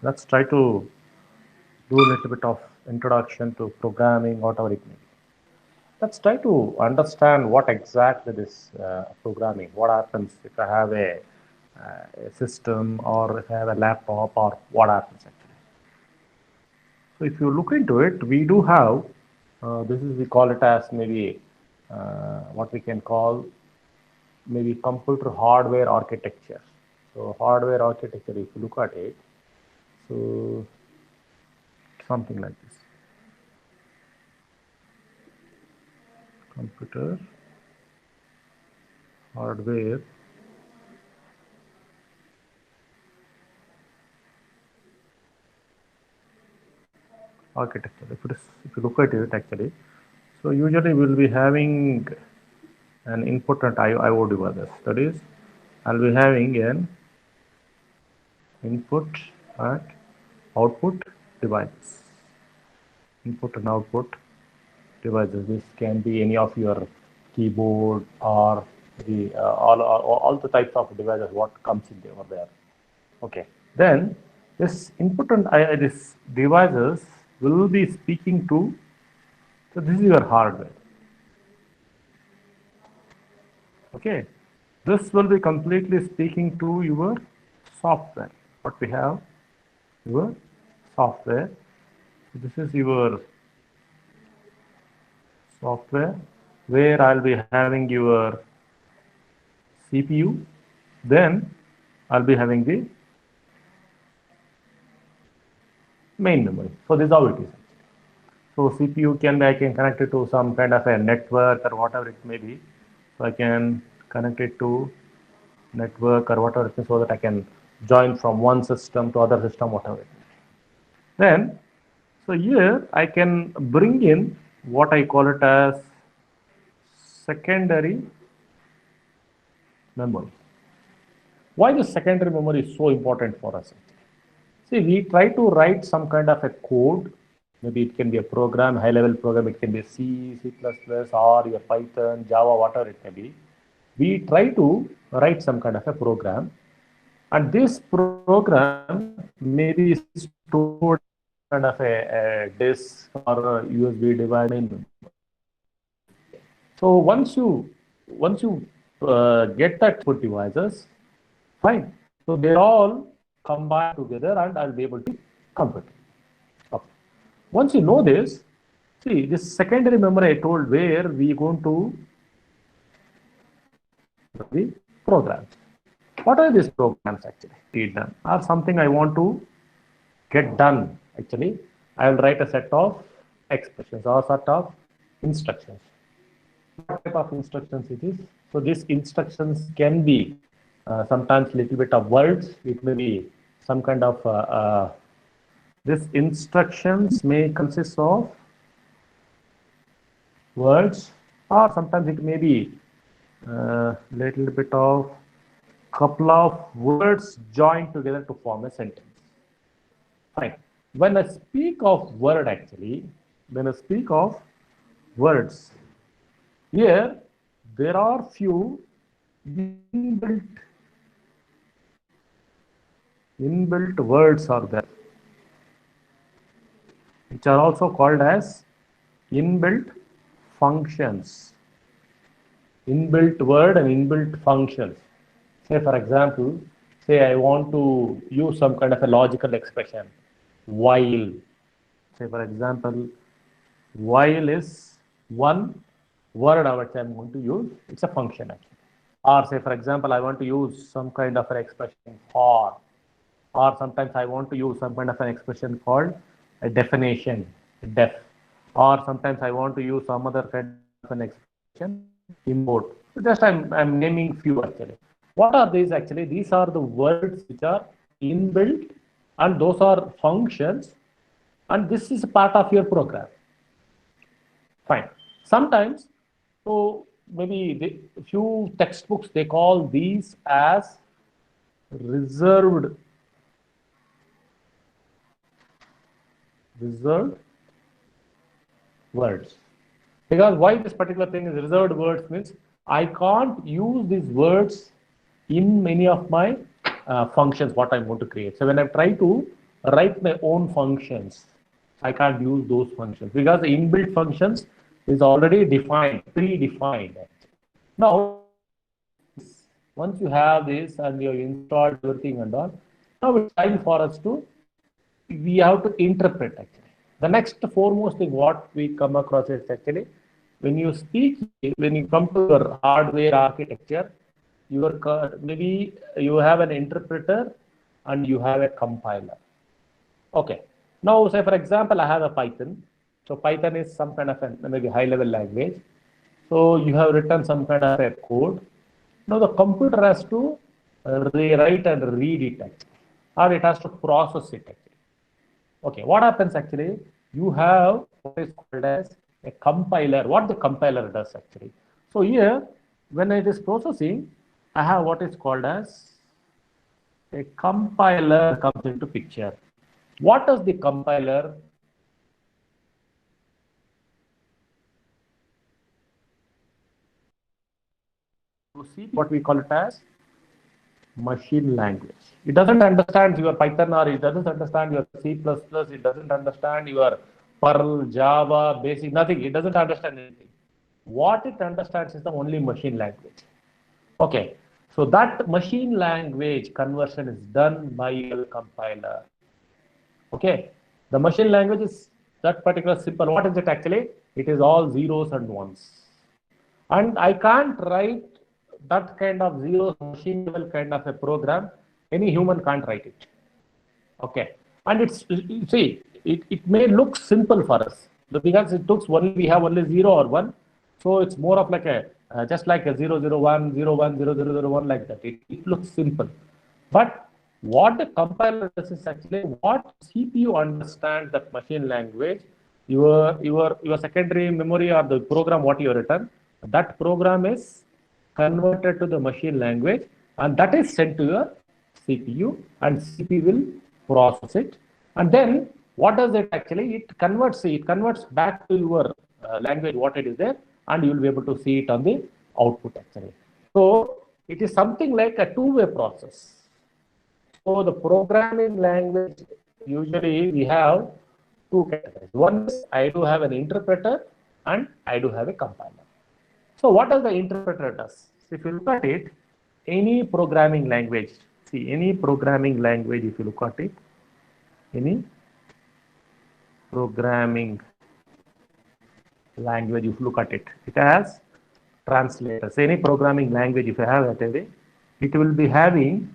let's try to do a little bit of introduction to programming, whatever it may be. Let's try to understand what exactly this programming, what happens if I have a system or if I have a laptop or what happens actually. So if you look into it, we do have, this is, we call it as maybe what we can call maybe computer hardware architecture. So hardware architecture, if you look at it, so something like this. Computer hardware architecture. If you look at it actually, so usually we'll be having an input and IO devices. That is, I'll be having an input and output devices. Input and output devices. This can be any of your keyboard or the all the types of devices what comes in over there. Okay. Then this input and this devices will be speaking to. So this is your hardware. Okay. This will be completely speaking to your software. What we have, your software. So this is your software where I'll be having your CPU. Then I'll be having the main memory. So this is how it is. So CPU can be, I can connect it to some kind of a network or whatever it may be. So I can connect it to network or whatever it is so that I can join from one system to other system, whatever it is. Then, so here I can bring in what I call it as secondary memory. Why the secondary memory is so important for us? See, we try to write some kind of a code. Maybe it can be a program, high-level program. It can be C, C++, or your Python, Java, whatever it may be. We try to write some kind of a program, and this program may be stored kind of a disk or a USB device. So once you get that input devices, fine. So they all combine together, and I'll be able to compute. Okay. Once you know this, see this secondary memory I told where we going to the programs. What are these programs actually? Read done or something I want to get done. Actually, I will write a set of expressions or set of instructions. What type of instructions it is? So these instructions can be sometimes little bit of words. It may be some kind of these instructions may consist of words, or sometimes it may be little bit of couple of words joined together to form a sentence. Fine. When I speak of word, actually, when I speak of words, here there are few inbuilt words are there, which are also called as inbuilt functions. Inbuilt word and inbuilt functions. Say for example, say I want to use some kind of a logical expression, while. Say for example, while is one word which I'm going to use. It's a function actually. Or say for example, I want to use some kind of an expression for, or sometimes I want to use some kind of an expression called a definition, def, or sometimes I want to use some other kind of an expression, import. So just I'm naming few actually. What are these actually? These are the words which are inbuilt, and those are functions, and this is a part of your program. Fine. Sometimes, so maybe the few textbooks they call these as reserved words. Because why this particular thing is reserved words means I can't use these words in many of my functions what I'm going to create. So when I try to write my own functions. I can't use those functions because the inbuilt functions is already defined, predefined. Now, once you have this and you have installed everything and all, now it's time for us to, we have to interpret actually. The next foremost thing what we come across is actually, when you speak, when you come to your hardware architecture, your maybe you have an interpreter and you have a compiler. Okay. Now, say for example, I have a Python. So Python is some kind of a maybe high-level language. So you have written some kind of a code. Now the computer has to rewrite and read it actually, or it has to process it actually. Okay, what happens actually? You have what is called as a compiler. What the compiler does actually? So here, when it is processing, I have what is called as a compiler comes into picture. What does the compiler see? What we call it as machine language. It doesn't understand your Python, or it doesn't understand your C++, it doesn't understand your Perl, Java, Basic, nothing. It doesn't understand anything. What it understands is the only machine language. Okay, so that machine language conversion is done by your compiler. Okay, the machine language is that particular simple. What is it actually? It is all zeros and ones. And I can't write that kind of zero machine level kind of a program. Any human can't write it. Okay. And it's, see, it may look simple for us because it looks only, we have only 0 or 1. So it's more of like a, just like a 001, 01, 0001 like that. It looks simple. But what the compiler does is actually what CPU understands that machine language, your secondary memory or the program what you have written, that program is converted to the machine language and that is sent to your CPU and CPU will process it. And then what does it actually? It converts back to your language what it is there, and you will be able to see it on the output actually. So it is something like a two-way process. So the programming language, usually we have two categories. One is I do have an interpreter and I do have a compiler. So what does the interpreter does? So if you look at it, any programming language, see any programming language, if you look at it, any programming language, if you look at it, it has translators. Any programming language, if you have it, it will be having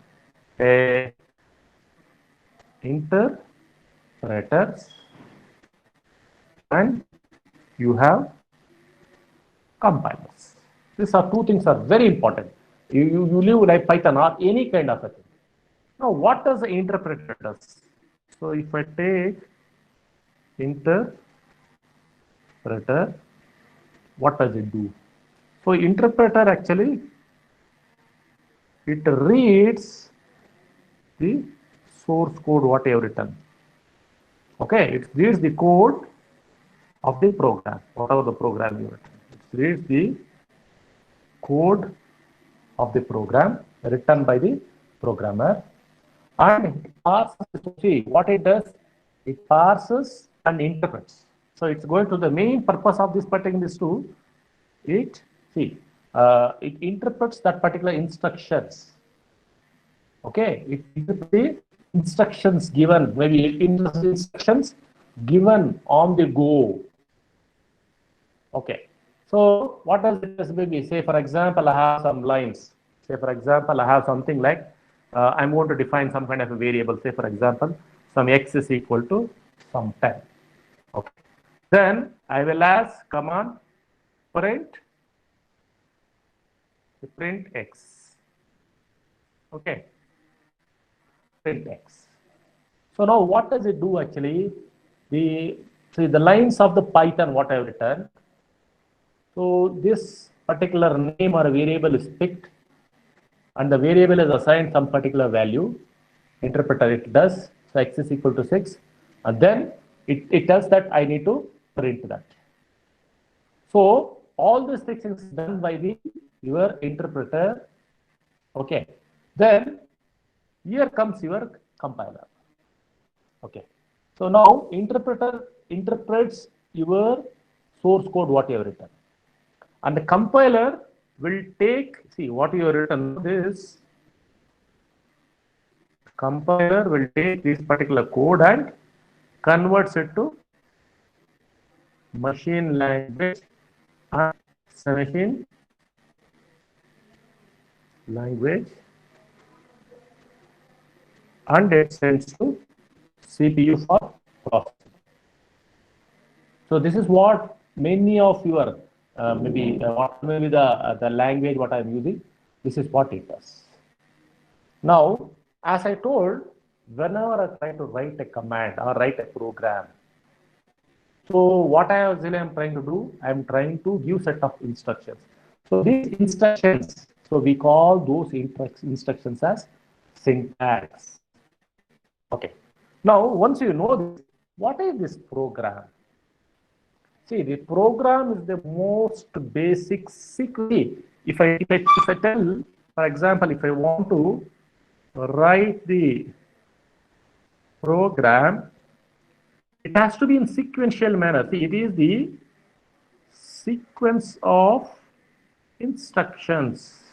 a interpreters and you have compilers. These are two things are very important. You live like Python or any kind of a thing. Now, what does the interpreter does? So if I take interpreter, what does it do? So interpreter actually, it reads the source code what you have written. Okay, it reads the code of the program, whatever the program you written. It reads the code of the program written by the programmer, and it parses, see what it does, it parses and interprets. So it's going to the main purpose of this particular is to, it interprets that particular instructions. Okay, it interprets the instructions given, maybe instructions given on the go. Okay, so what does it maybe say? For example, I have some lines. Say for example, I have something like I'm going to define some kind of a variable. Say for example, some x is equal to some 10. Okay, then I will ask command print x. Okay, print x. So now what does it do actually? The lines of the Python what I have written. So this particular name or variable is picked and the variable is assigned some particular value. Interpreter it does. So x is equal to 6. And then it tells that I need to print that. So all these things is done by your interpreter. Okay. Then here comes your compiler. Okay. So now interpreter interprets your source code what you have written, and the compiler will take, see what you have written. This compiler will take this particular code and converts it to machine language, and machine language, and it sends to CPU for processing. So this is what many of your maybe what maybe the language what I am using. This is what it does. Now, as I told, whenever I try to write a command or write a program, so what I am trying to do, I am trying to give set of instructions. So these instructions, so we call those instructions as syntax. Okay. Now, once you know this, what is this program? See, the program is the most basic secret. If I tell, for example, if I want to write the program, it has to be in sequential manner. See, it is the sequence of instructions.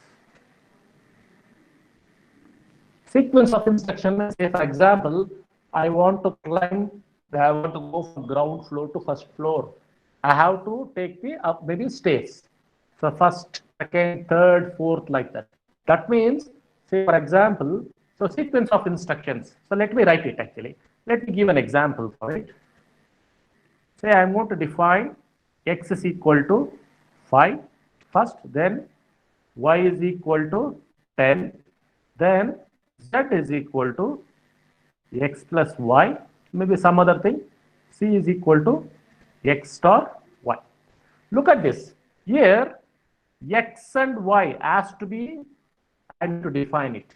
Sequence of instructions, say for example, I want to climb, I want to go from ground floor to first floor. I have to take the up maybe stairs. So first, second, third, fourth, like that. That means, say for example, so sequence of instructions. So let me write it actually. Let me give an example for it. Say I am going to define x is equal to 5 first, then y is equal to 10, then z is equal to x plus y, maybe some other thing, c is equal to x star y. Look at this. Here, x and y has to be, I need to define it.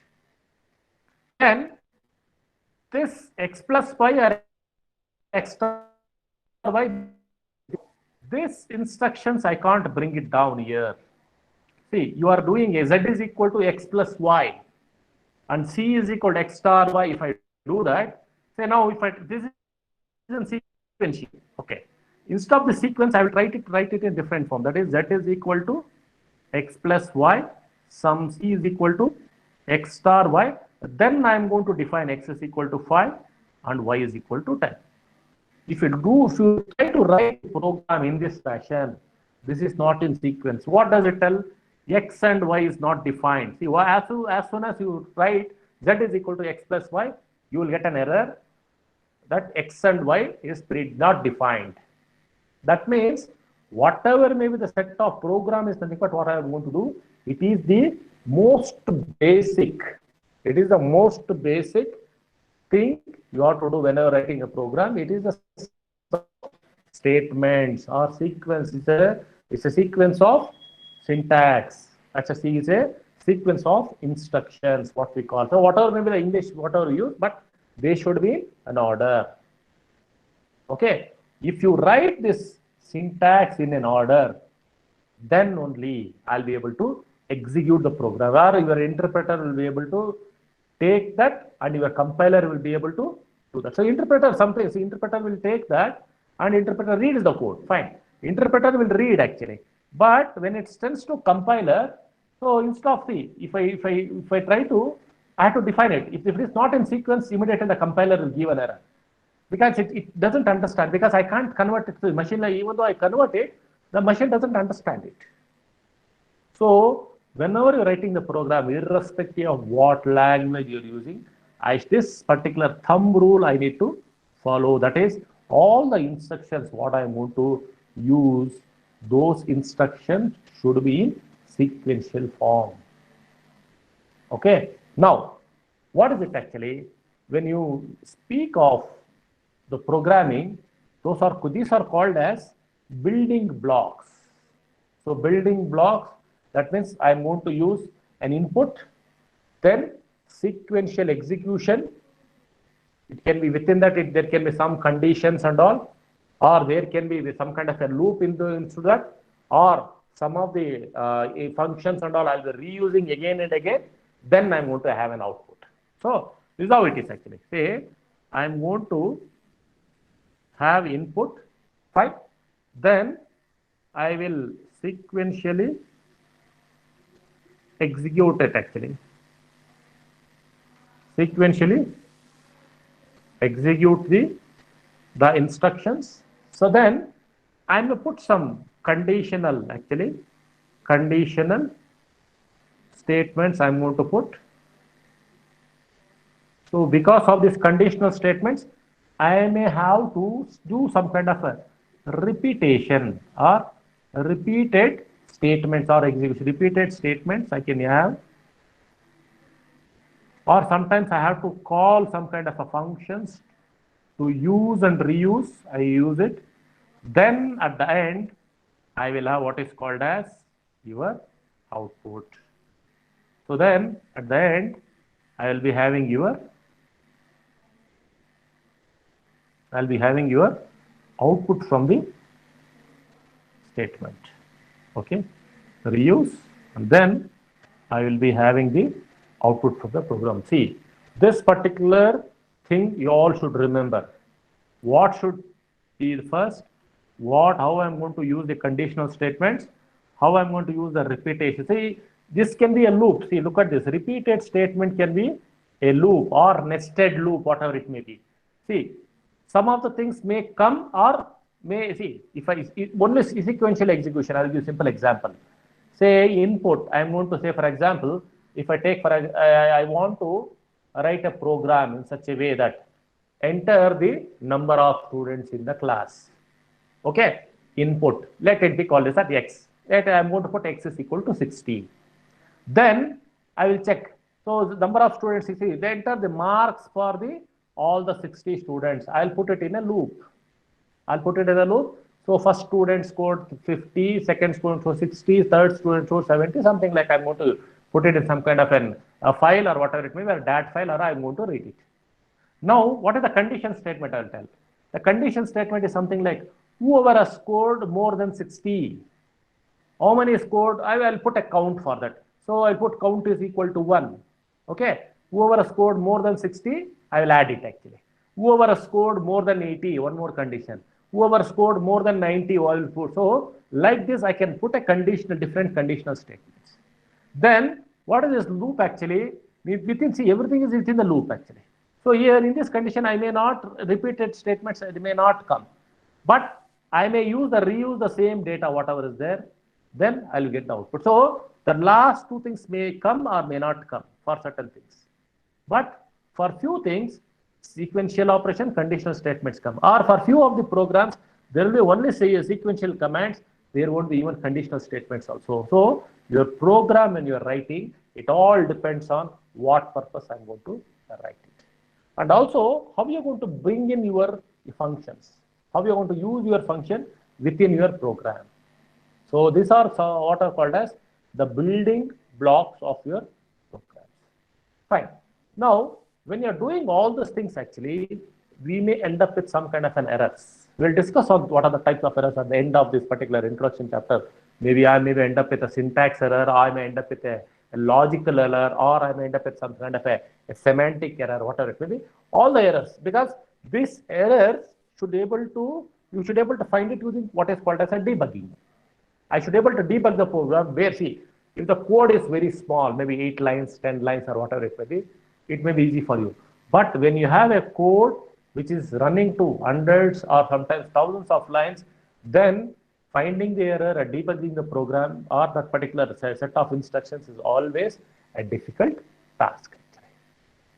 Then this x plus y or x star y, this instructions I can't bring it down here. See, you are doing a z is equal to x plus y and c is equal to x star y. If I do that, say now if I this is in sequence, okay. Instead of the sequence, I will write it in different form. That is z is equal to x plus y, some c is equal to x star y. Then I am going to define x is equal to 5 and y is equal to 10. If you try to write a program in this fashion, this is not in sequence. What does it tell? X and y is not defined. See, as soon as you write z is equal to x plus y, you will get an error that x and y is not defined. That means whatever may be the set of program is nothing but what I am going to do. It is the most basic. It is the most basic thing you have to do whenever writing a program. It is the statements or sequence. It's a sequence of syntax. That's a sequence of instructions, what we call. So whatever maybe the English, whatever you use, but they should be in an order. Okay. If you write this syntax in an order, then only I'll be able to execute the program, or your interpreter will be able to take that and your compiler will be able to do that. So interpreter, sometimes interpreter will take that and interpreter reads the code. Fine. Interpreter will read actually. But when it sends to compiler, so instead of if I try to, I have to define it. If it is not in sequence, immediately the compiler will give an error. Because it doesn't understand, because I can't convert it to machine language. Even though I convert it, the machine doesn't understand it. So whenever you're writing the program, irrespective of what language you're using, this particular thumb rule I need to follow. That is, all the instructions what I'm going to use, those instructions should be in sequential form. Okay. Now, what is it actually? When you speak of the programming, these are called as building blocks. So building blocks, that means I'm going to use an input, then sequential execution. It can be within that, there can be some conditions and all, or there can be some kind of a loop into that, or some of the functions and all I'll be reusing again and again. Then I'm going to have an output. So this is how it is actually. Say I'm going to have input, fine. Then I will sequentially execute it actually. Sequentially execute the instructions. So then I'm going to put some conditional actually, conditional statements I'm going to put. So because of these conditional statements, I may have to do some kind of a repetition or repeated statements or execution. Repeated statements I can have, or sometimes I have to call some kind of a functions to use and reuse. I use it. Then at the end, I will have what is called as your output. So then at the end, I will be having your output from the statement. Okay, reuse, and then I will be having the output from the program. See, this particular thing you all should remember. What should be the first? How I'm going to use the conditional statements, how I'm going to use the repetition. See, this can be a loop. See, look at this. Repeated statement can be a loop or nested loop, whatever it may be. See, some of the things may come or may see. If only sequential execution, I'll give a simple example. Say input, I'm going to say, for example, if I take I want to write a program in such a way that enter the number of students in the class. Okay, input, let it be called as at x. I'm going to put x is equal to 60. Then I will check. So the number of students 60, they enter the marks for all the 60 students. I'll put it in a loop. So first student scored 50, second student scored 60, third student scored 70, something like I'm going to put it in some kind of a file or whatever it may be, a DAT file, or I'm going to read it. Now, what is the condition statement I'll tell? The condition statement is something like whoever has scored more than 60. How many scored? I will put a count for that. So I put count is equal to 1. Okay. Whoever has scored more than 60, I will add it actually. Whoever has scored more than 80, one more condition. Whoever scored more than 90, I will put. So like this, I can put a conditional, different conditional statements. Then what is this loop actually? Within, see, everything is within the loop actually. So here in this condition, I may not repeated statements, it may not come, but I may reuse the same data, whatever is there, then I'll get the output. So the last two things may come or may not come for certain things. But for few things, sequential operation, conditional statements come. Or for few of the programs, there will be only say sequential commands, there won't be even conditional statements also. So your program and your writing, it all depends on what purpose I'm going to write it. And also, how you're going to bring in your functions, how you're going to use your function within your program. So these are what are called as the building blocks of your program. Fine. Now, when you're doing all these things, actually, we may end up with some kind of an errors. We'll discuss on what are the types of errors at the end of this particular introduction chapter. Maybe I may end up with a syntax error, or I may end up with a logical error, or I may end up with some kind of a semantic error, whatever it may be. All the errors, because these errors you should be able to find it using what is called as a debugging. I should be able to debug the program where, see, if the code is very small, maybe 8 lines, 10 lines, or whatever it may be easy for you. But when you have a code which is running to hundreds or sometimes thousands of lines, then finding the error and debugging the program or that particular set of instructions is always a difficult task.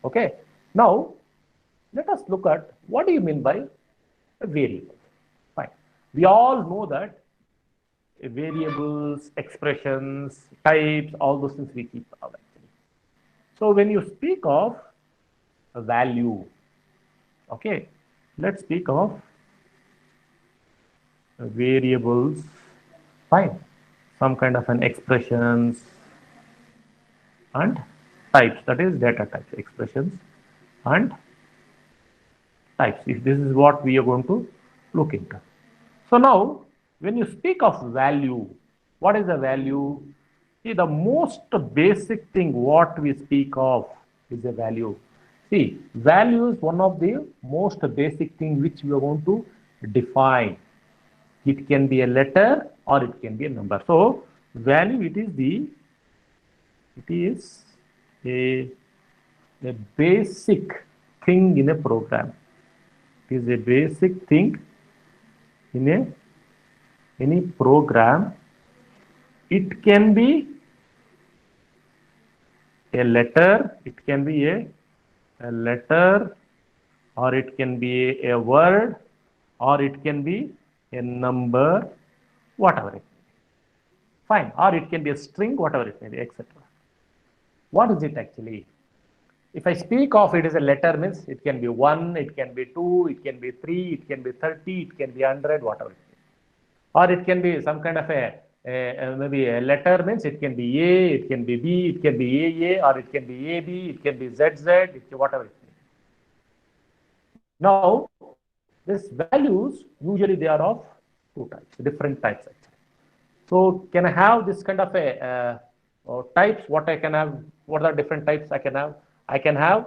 Okay. Now, let us look at what do you mean by a variable. Fine. We all know that variables, expressions, types, all those things we keep out actually. So when you speak of a value, okay, let's speak of variables, fine, some kind of an expressions and types, that is data types, expressions and types. If this is what we are going to look into. So now, when you speak of value, what is a value? See, the most basic thing what we speak of is a value. See, value is one of the most basic thing which we are going to define. It can be a letter or it can be a number. So value, it is a, a basic thing in a program. It is a basic thing in any program. It can be a letter, it can be a letter, or it can be a word, or it can be a number, whatever it may be. Fine, or it can be a string, whatever it may be, etc. What is it actually? If I speak of it as a letter, means it can be 1, it can be 2, it can be 3, it can be 30, it can be 100, whatever it may be. Or it can be some kind of maybe a letter, means it can be A, it can be B, it can be AA, or it can be AB, it can be ZZ, whatever it may be. Now, these values, usually they are of two types, different types actually. So can I have this kind of a types? What I can have? What are different types I can have? I can have,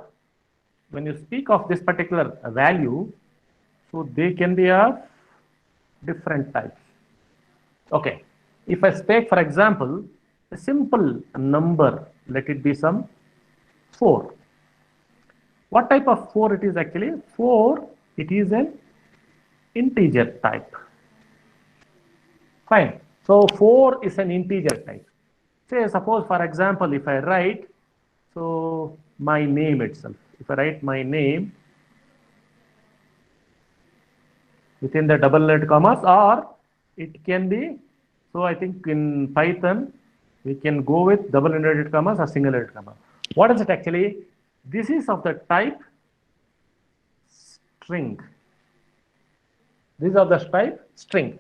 when you speak of this particular value, so they can be of different types. Okay, if I take for example a simple number, let it be some 4. What type of 4 it is actually? 4, it is an integer type. Fine. So 4 is an integer type. Say suppose for example if I write, so my name itself, if I write my name within the double inverted commas, or it can be, so I think in Python we can go with double inverted commas or single inverted comma. What is it actually? This is of the type string. This is of the type string.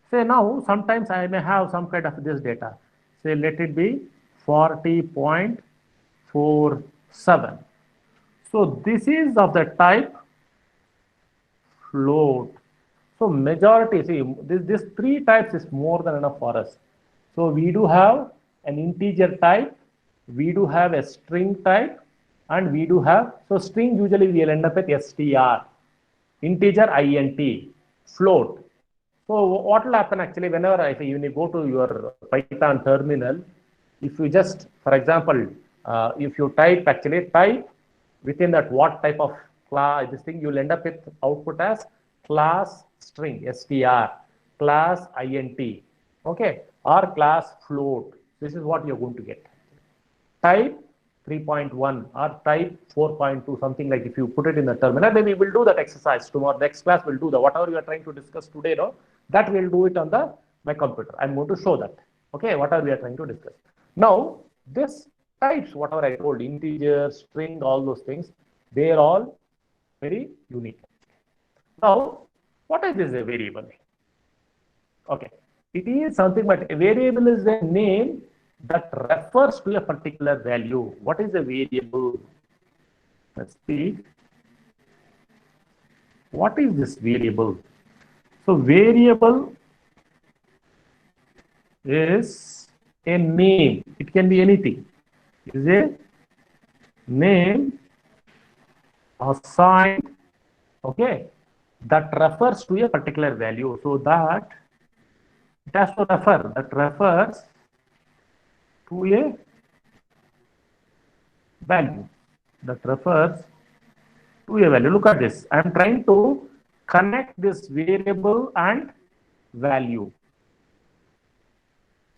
Say now sometimes I may have some kind of this data. Say let it be 40.47. So this is of the type float. So majority, see, this 3 types is more than enough for us. So we do have an integer type, we do have a string type, and we do have, so string usually we'll end up with str, integer int, float. So what will happen actually whenever if you go to your Python terminal, if you just, for example, if you type within that what type of class this thing, you'll end up with output as class string str, class int, okay, or class float. This is what you're going to get. Type 3.1 or type 4.2, something like, if you put it in the terminal, then we will do that exercise tomorrow. Next class we'll do the whatever we are trying to discuss today, no, that we'll do it on my computer. I'm going to show that. Okay, whatever we are trying to discuss. Now, this types, whatever I told, integer, string, all those things, they are all very unique. Now, what is this a variable? Okay, it is something, but a variable is a name that refers to a particular value. What is a variable? Let's see. What is this variable? So variable is a name. It can be anything. It is a name assigned, okay, that refers to a particular value. So that it has to refer, that refers to a value, that refers to a value. Look at this. I am trying to connect this variable and value.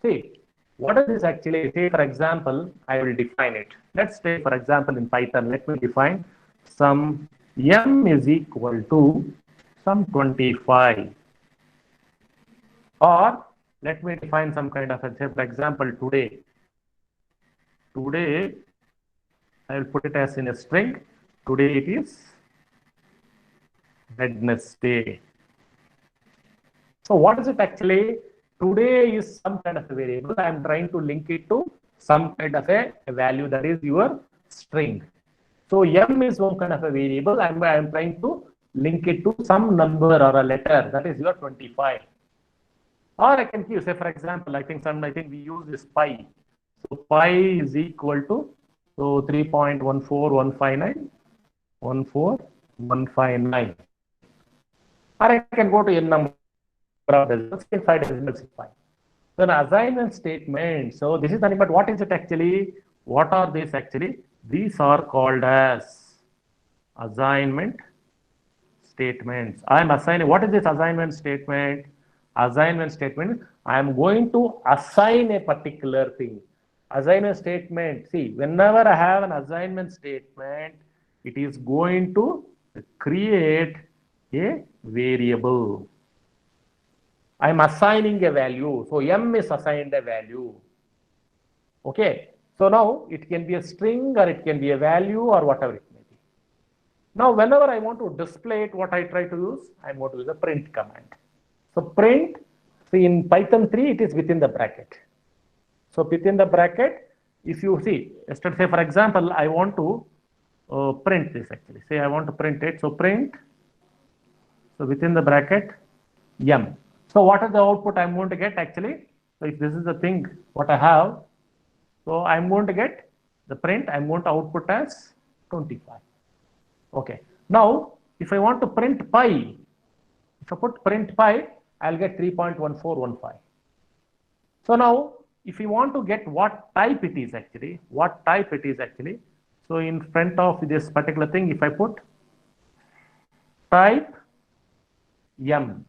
See, what is this actually? Say, for example, I will define it. Let's say, for example, in Python, let me define some m is equal to some 25. Or let me define some kind of, say, for example, today I will put it as in a string. Today it is Wednesday. So what is it actually? Today is some kind of a variable. I am trying to link it to some kind of a value, that is your string. So m is one kind of a variable. I am trying to link it to some number or a letter, that is your 25. Or I can give, say, for example, I think we use this pi. So pi is equal to, so 3.14159. 14159. Or I can go to n number of decimals, 5 decimals is fine. So an assignment statement. So this is nothing but what is it actually? What are these actually? These are called as assignment statements. I am assigning, what is this assignment statement? Assignment statement, I am going to assign a particular thing. Assignment statement, see, whenever I have an assignment statement, it is going to create a variable. I am assigning a value. So M is assigned a value. Okay. So now it can be a string or it can be a value or whatever it may be. Now, whenever I want to display it, what I try to use, I'm going to use a print command. So print, see in Python 3, it is within the bracket. So within the bracket, if you see, let's say for example, I want to print this actually. Say I want to print it. So print, so within the bracket, M. So what is the output I'm going to get actually? So if this is the thing, what I have, so I'm going to get the print, I'm going to output as 25. Okay. Now, if I want to print pi, if I put print pi, I'll get 3.1415. So now, if you want to get what type it is actually, so in front of this particular thing, if I put type M,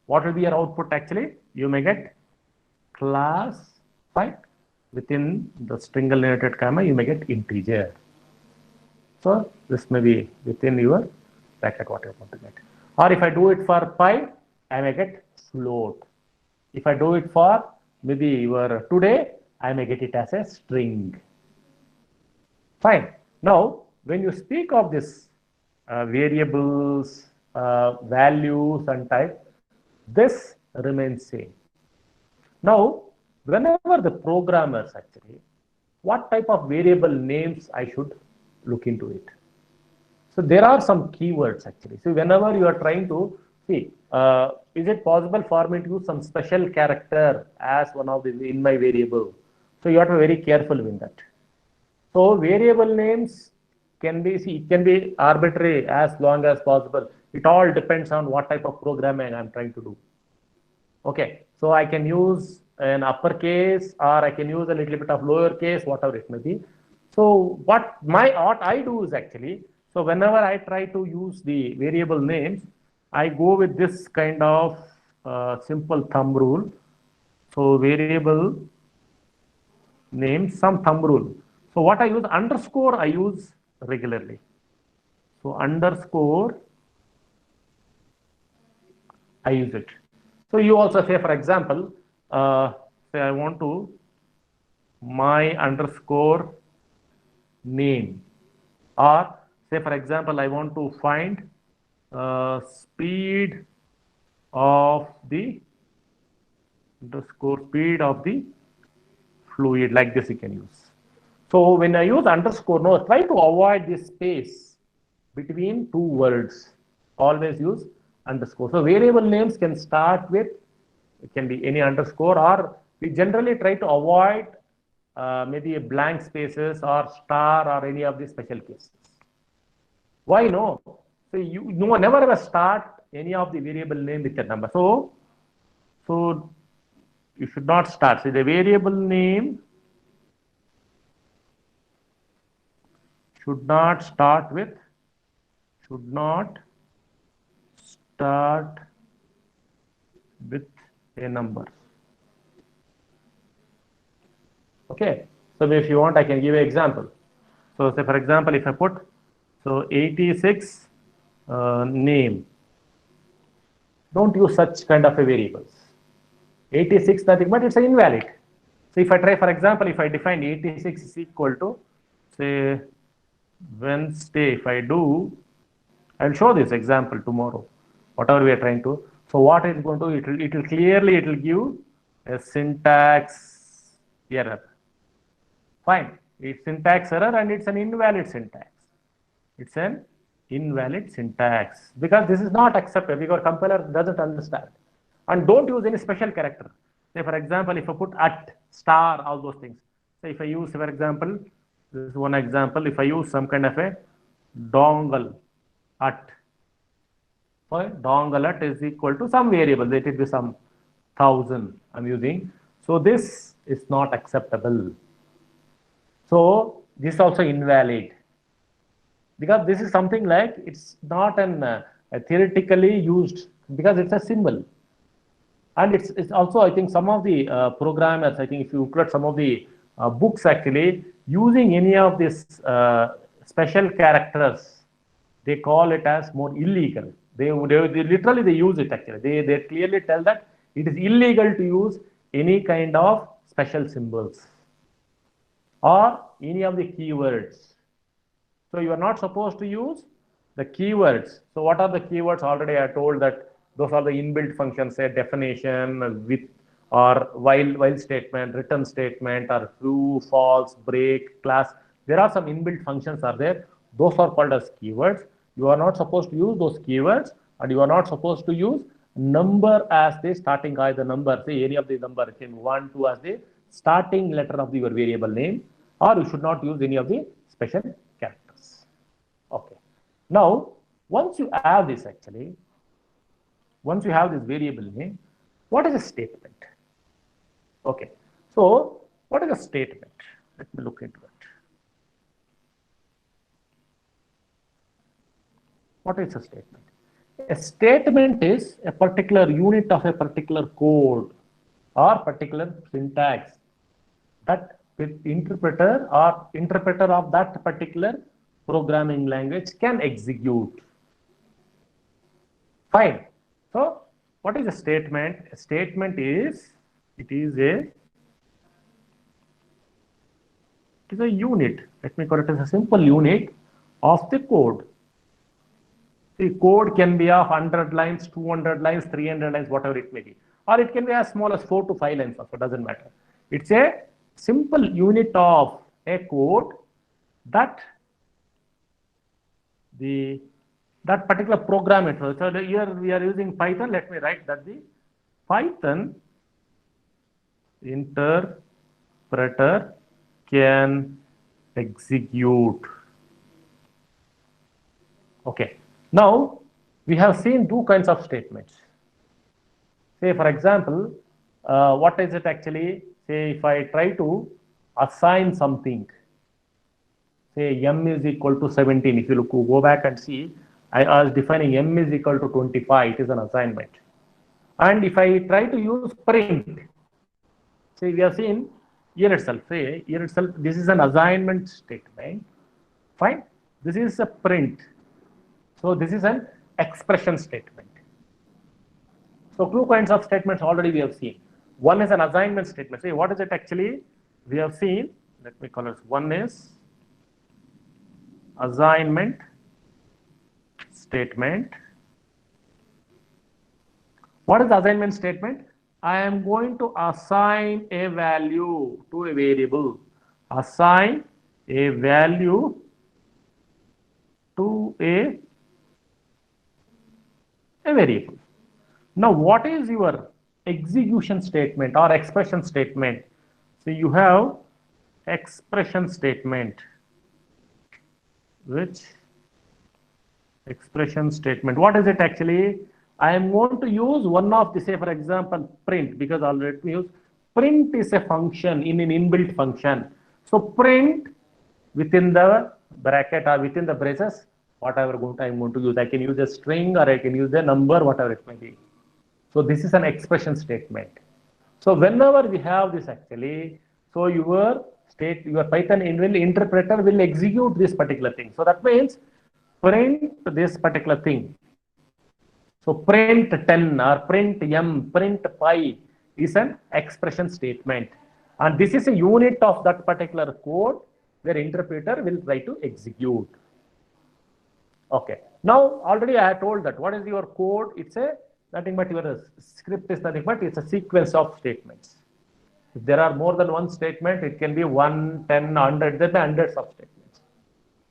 what will be your output actually? You may get class, right? Within the string related comma, you may get integer. So this may be within your bracket what you want to get. Or if I do it for pi, I may get float. If I do it for maybe your today, I may get it as a string. Fine. Now, when you speak of this variables, values and type, this remains same. Now, whenever the programmers actually, what type of variable names I should look into it. So there are some keywords actually. So whenever you are trying to see, is it possible for me to use some special character as one of the in my variable? So you have to be very careful with that. So variable names can be, see, it can be arbitrary as long as possible. It all depends on what type of programming I'm trying to do. Okay, so I can use an uppercase or I can use a little bit of lowercase, whatever it may be. So what I do is actually, so whenever I try to use the variable names, I go with this kind of simple thumb rule. So variable names, some thumb rule. So what I use, underscore I use regularly. So underscore, I use it. So you also say, for example, say I want to my underscore name, or say for example I want to find speed of the underscore speed of the fluid, like this you can use. So when I use underscore, no, try to avoid this space between two words. Always use underscore. So variable names can start with, it can be any underscore, or we generally try to avoid maybe a blank spaces or star or any of the special cases. Why no? So you never ever start any of the variable name with a number. So you should not start. So the variable name should not start with a number. Okay. So if you want, I can give an example. So say for example, if I put, so 86 name, don't use such kind of a variables. 86 nothing, but it's invalid. So if I try, for example, if I define 86 is equal to, say, Wednesday, if I do, I'll show this example tomorrow, whatever we are trying to. So what it's going to do, it will clearly, it will give a syntax error. Fine, it's syntax error and it's an invalid syntax. It's an invalid syntax because this is not accepted because compiler doesn't understand. And don't use any special character. Say for example, if I put at, star, all those things. So if I use, for example, this is one example. If I use some kind of a dongle at. So dongle at is equal to some variable. Let it be some 1000 I'm using. So this is not acceptable. So this is also invalid, because this is something like it's not an theoretically used, because it's a symbol. And it's also, I think, some of the programmers, I think if you look at some of the books, actually using any of these special characters, they call it as more illegal. They literally they use it, actually they clearly tell that it is illegal to use any kind of special symbols or any of the keywords. So you are not supposed to use the keywords. So what are the keywords? Already I told that those are the inbuilt functions, say definition, with, or while statement, return statement, or true, false, break, class. There are some inbuilt functions are there. Those are called as keywords. You are not supposed to use those keywords, and you are not supposed to use number as the starting, either number, say any of the number, can 1, 2 as the starting letter of your variable name, or you should not use any of the special characters. Okay. Now, once you have this, actually, once you have this variable name, what is a statement? Okay. So, what is a statement? Let me look into it. What is a statement? A statement is a particular unit of a particular code or particular syntax that with interpreter or interpreter of that particular programming language can execute. Fine. So, what is a statement? A statement is, it is a unit. Let me call it as a simple unit of the code. The code can be of 100 lines, 200 lines, 300 lines, whatever it may be. Or it can be as small as 4 to 5 lines, also doesn't matter. It's a simple unit of a code that that particular program. So here we are using Python. Let me write that the Python interpreter can execute. Okay. Now we have seen two kinds of statements. Say, for example, what is it actually? Say, if I try to assign something, say m is equal to 17. If you look, go back and see, I was defining m is equal to 25. It is an assignment. And if I try to use print, say we have seen here itself, say here itself, this is an assignment statement. Fine. This is a print. So this is an expression statement. So two kinds of statements already we have seen. One is an assignment statement. Say, what is it actually? We have seen, let me call it, one is assignment statement. What is the assignment statement? I am going to assign a value to a variable. Assign a value to a variable. Now, what is your execution statement or expression statement? So you have expression statement, which expression statement, what is it actually? I am going to use one of the, say for example, print, because already we use print is a function in an inbuilt function. So print within the bracket or within the braces, whatever I'm going to use. I can use a string or I can use a number, whatever it may be. So this is an expression statement. So whenever we have this actually, so your Python interpreter will execute this particular thing. So that means print this particular thing. So print 10 or print m, print pi is an expression statement. And this is a unit of that particular code where interpreter will try to execute. Okay. Now already I have told that what is your code? It's a nothing but your script is nothing but it's a sequence of statements. If there are more than one statement, it can be 1, 10, 100, there are hundreds of statements.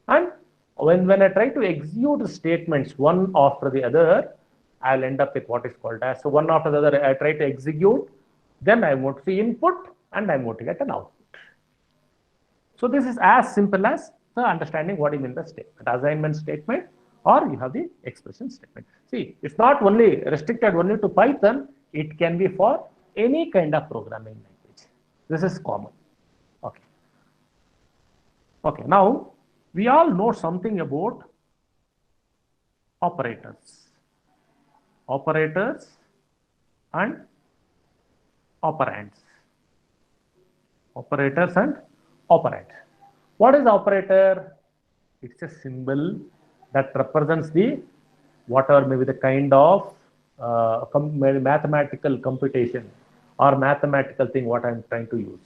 And when I try to execute statements one after the other, I'll end up with what is called as, so one after the other, I try to execute, then I want to see input and I'm going to get an output. So this is as simple as So understanding what you mean the statement, assignment statement, or you have the expression statement. See, it's not only restricted only to Python, it can be for any kind of programming language. This is common. Okay. Okay, now we all know something about operators. Operators and operands. Operators and operand. What is operator? It's a symbol that represents the whatever may be the kind of mathematical computation or mathematical thing what I'm trying to use.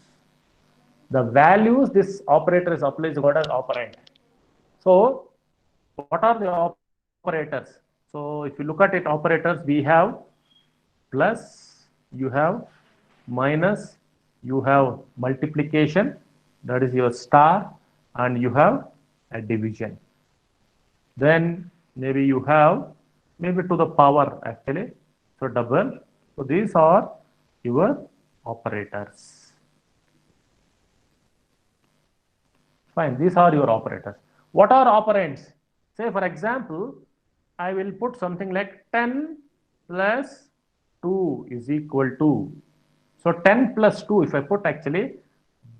The values this operator is applied is what as operand. So what are the operators? So if you look at it, operators, we have plus, you have minus, you have multiplication, that is your star, and you have a division. Then maybe you have maybe to the power actually, so double. So these are your operators. Fine, these are your operators. What are operands? Say for example, I will put something like 10 plus 2 is equal to. So 10 plus 2, if I put actually,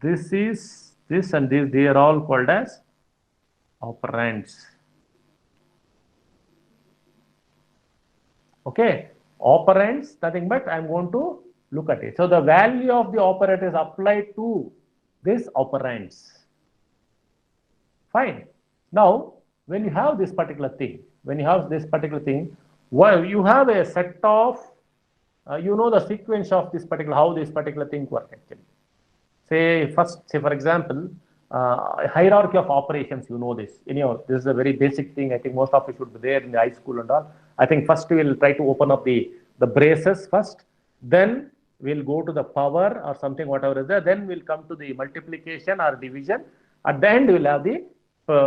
this is this and this, they are all called as operands. Okay, operands, nothing but I'm going to look at it. So the value of the operator is applied to this operands. Fine. Now, when you have this particular thing, well, you have a set of, you know the sequence of this particular, how this particular thing work actually. Say first, say for example, hierarchy of operations, you know this. Anyhow, this is a very basic thing. I think most of you should be there in the high school and all. I think first we will try to open up the braces first. Then we'll go to the power or something, whatever is there. Then we'll come to the multiplication or division. At the end, we'll have the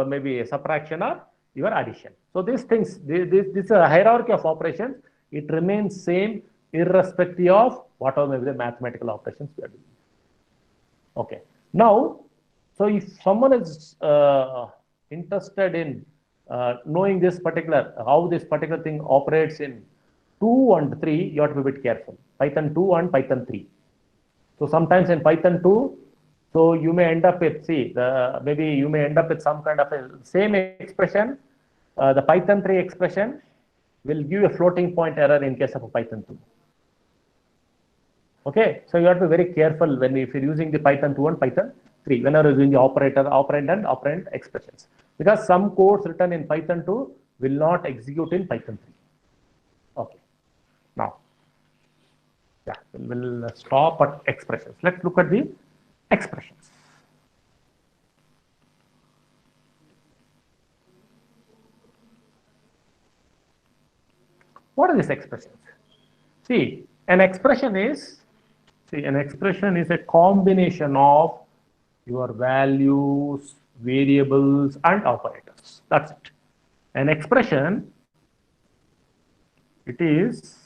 maybe a subtraction or your addition. So these things, this is a hierarchy of operations. It remains same irrespective of whatever maybe the mathematical operations we are doing. Okay. Now, so if someone is interested in knowing this particular, how this particular thing operates in 2 and 3, you have to be a bit careful. Python 2 and Python 3. So sometimes in Python 2, so you may end up with, see, maybe you may end up with some kind of a same expression. The Python 3 expression will give a floating point error in case of a Python 2. Okay, so you have to be very careful when if you're using the Python 2 and Python 3, whenever you're using the operator, operand and operand expressions. Because some codes written in Python 2 will not execute in Python 3. Okay, now, yeah, we'll stop at expressions. Let's look at the expressions. What are these expressions? See, an expression is a combination of your values, variables, and operators. That's it. An expression, it is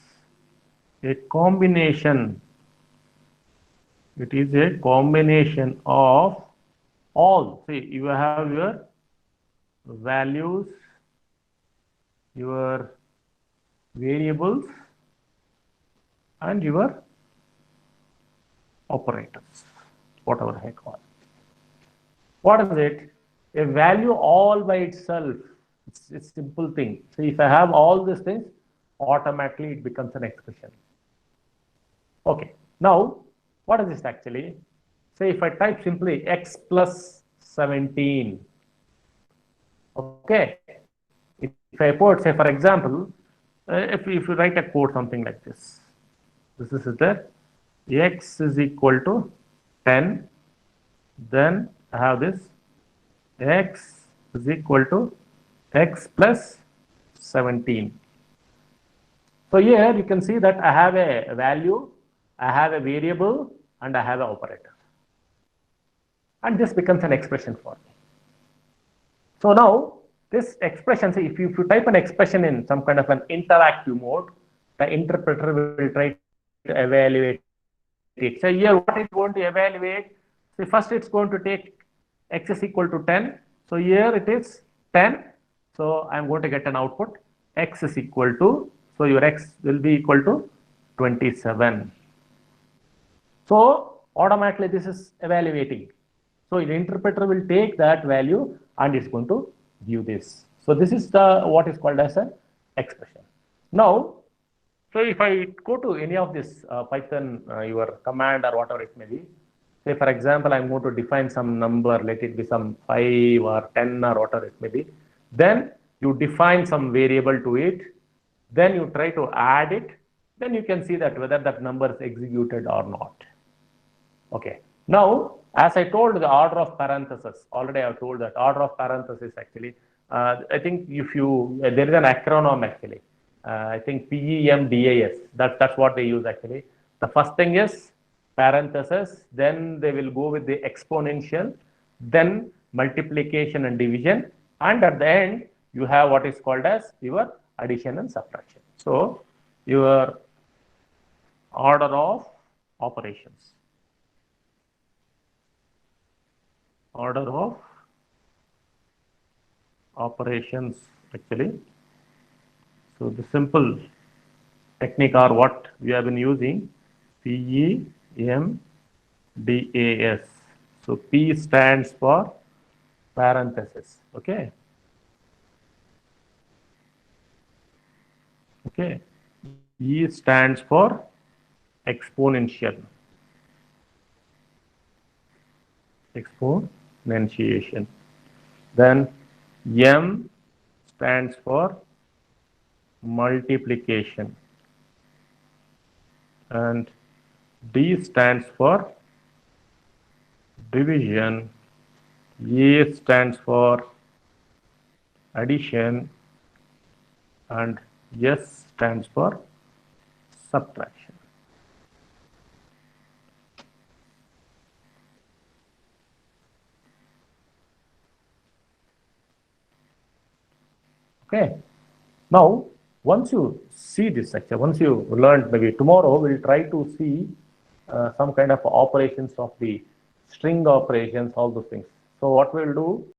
a combination. It is a combination of all. See, you have your values, your variables, and your operators, whatever the heck call it. What is it? A value all by itself. It's a simple thing. So if I have all these things, automatically it becomes an expression. Okay. Now, what is this actually? Say if I type simply x plus 17. Okay. If I put, say for example, if you write a code something like this. This is there. X is equal to 10. Then I have this. X is equal to x plus 17. So here you can see that I have a value, I have a variable, and I have an operator. And this becomes an expression for me. So now this expression, see, if you type an expression in some kind of an interactive mode, the interpreter will try to evaluate it. So here what it's going to evaluate, see, first it's going to take x is equal to 10, So here it is 10. So I'm going to get an output. X is equal to, so your X will be equal to 27. So automatically this is evaluating. So the interpreter will take that value and it's going to view this. So this is the what is called as an expression. Now, so if I go to any of this Python, your command or whatever it may be, say for example, I'm going to define some number, let it be some 5 or 10 or whatever it may be. Then you define some variable to it. Then you try to add it. Then you can see that whether that number is executed or not. Okay. Now, as I told the order of parentheses, already I have told that order of parentheses actually, I think if you, there is an acronym actually. I think PEMDAS, that's what they use actually. The first thing is parentheses, then they will go with the exponential, then multiplication and division, and at the end, you have what is called as your addition and subtraction. So, your order of operations. Order of operations actually. So the simple technique are what we have been using, PEMDAS. So P stands for parenthesis. Okay. Okay. E stands for exponential. Exponentiation. Then M stands for multiplication, and D stands for division, A stands for addition, and S stands for subtraction. Okay. Now, once you see this actually, once you learn, maybe tomorrow we'll try to see some kind of operations of the string operations, all those things. So what we'll do,